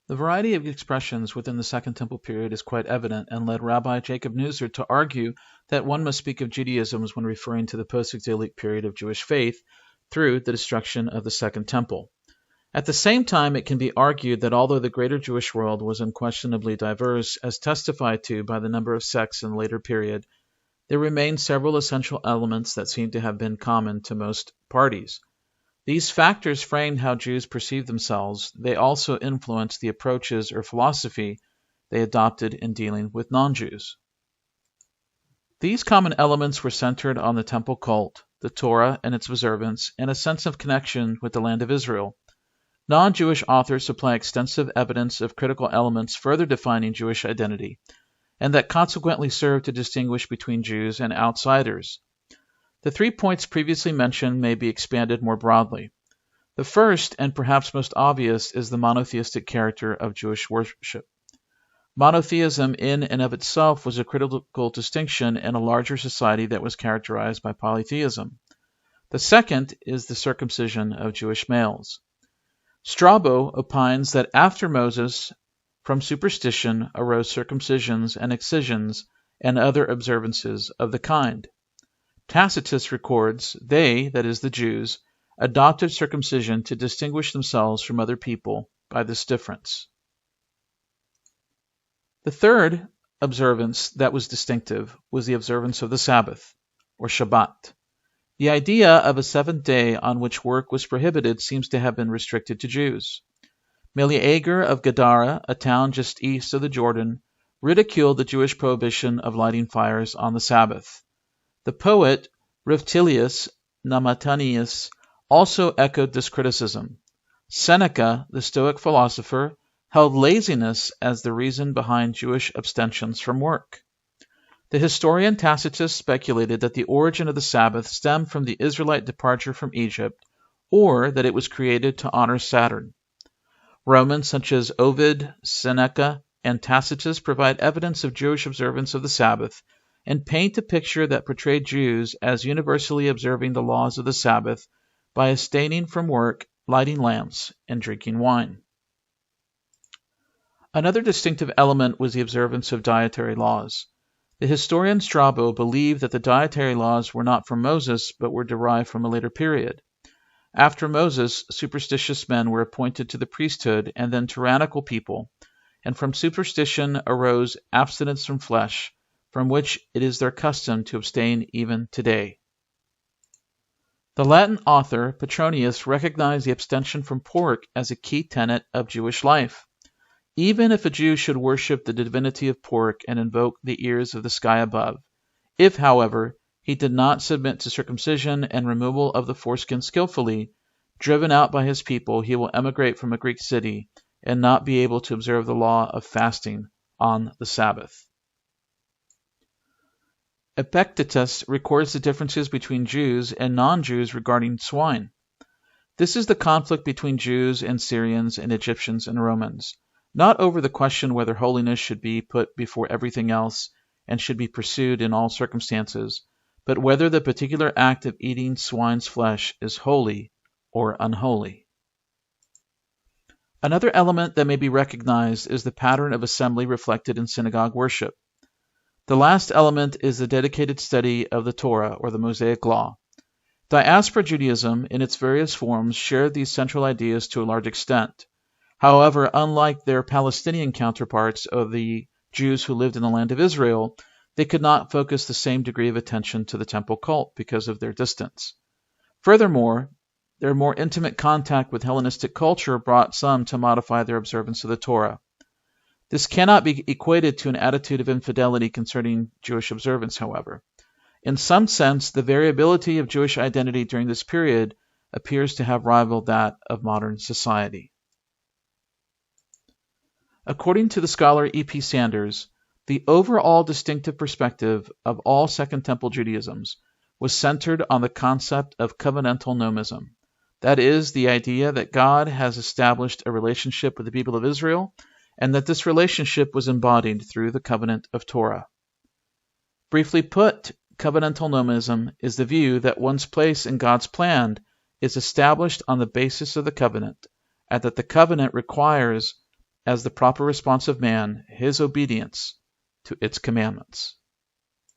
The variety of expressions within the Second Temple period is quite evident and led Rabbi Jacob Neuser to argue that one must speak of Judaisms when referring to the post-exilic period of Jewish faith through the destruction of the Second Temple. At the same time, it can be argued that although the greater Jewish world was unquestionably diverse, as testified to by the number of sects in the later period, there remain several essential elements that seem to have been common to most parties. These factors framed how Jews perceived themselves. They also influenced the approaches or philosophy they adopted in dealing with non-Jews. These common elements were centered on the temple cult, the Torah and its observance, and a sense of connection with the land of Israel. Non-Jewish authors supply extensive evidence of critical elements further defining Jewish identity, and that consequently serve to distinguish between Jews and outsiders. The 3 points previously mentioned may be expanded more broadly. The first, and perhaps most obvious, is the monotheistic character of Jewish worship. Monotheism in and of itself was a critical distinction in a larger society that was characterized by polytheism. The second is the circumcision of Jewish males. Strabo opines that after Moses, from superstition arose circumcisions and excisions and other observances of the kind. Tacitus records they, that is the Jews, adopted circumcision to distinguish themselves from other people by this difference. The third observance that was distinctive was the observance of the Sabbath, or Shabbat. The idea of a seventh day on which work was prohibited seems to have been restricted to Jews. Meleager of Gadara, a town just east of the Jordan, ridiculed the Jewish prohibition of lighting fires on the Sabbath. The poet Rivtilius Namatanius also echoed this criticism. Seneca, the Stoic philosopher, held laziness as the reason behind Jewish abstentions from work. The historian Tacitus speculated that the origin of the Sabbath stemmed from the Israelite departure from Egypt, or that it was created to honor Saturn. Romans such as Ovid, Seneca, and Tacitus provide evidence of Jewish observance of the Sabbath, and paint a picture that portrayed Jews as universally observing the laws of the Sabbath by abstaining from work, lighting lamps, and drinking wine. Another distinctive element was the observance of dietary laws. The historian Strabo believed that the dietary laws were not from Moses, but were derived from a later period. After Moses, superstitious men were appointed to the priesthood and then tyrannical people, and from superstition arose abstinence from flesh, from which it is their custom to abstain even today. The Latin author Petronius recognized the abstention from pork as a key tenet of Jewish life. Even if a Jew should worship the divinity of pork and invoke the ears of the sky above, if, however, he did not submit to circumcision and removal of the foreskin skillfully, driven out by his people, he will emigrate from a Greek city and not be able to observe the law of fasting on the Sabbath. Epictetus records the differences between Jews and non-Jews regarding swine. This is the conflict between Jews and Syrians and Egyptians and Romans, not over the question whether holiness should be put before everything else and should be pursued in all circumstances, but whether the particular act of eating swine's flesh is holy or unholy. Another element that may be recognized is the pattern of assembly reflected in synagogue worship. The last element is the dedicated study of the Torah, or the Mosaic Law. Diaspora Judaism, in its various forms, shared these central ideas to a large extent. However, unlike their Palestinian counterparts of the Jews who lived in the land of Israel, they could not focus the same degree of attention to the temple cult because of their distance. Furthermore, their more intimate contact with Hellenistic culture brought some to modify their observance of the Torah. This cannot be equated to an attitude of infidelity concerning Jewish observance, however. In some sense, the variability of Jewish identity during this period appears to have rivaled that of modern society. According to the scholar E.P. Sanders, the overall distinctive perspective of all Second Temple Judaisms was centered on the concept of covenantal nomism. That is, the idea that God has established a relationship with the people of Israel, and that this relationship was embodied through the covenant of Torah. Briefly put, covenantal nomism is the view that one's place in God's plan is established on the basis of the covenant, and that the covenant requires as the proper response of man his obedience to its commandments.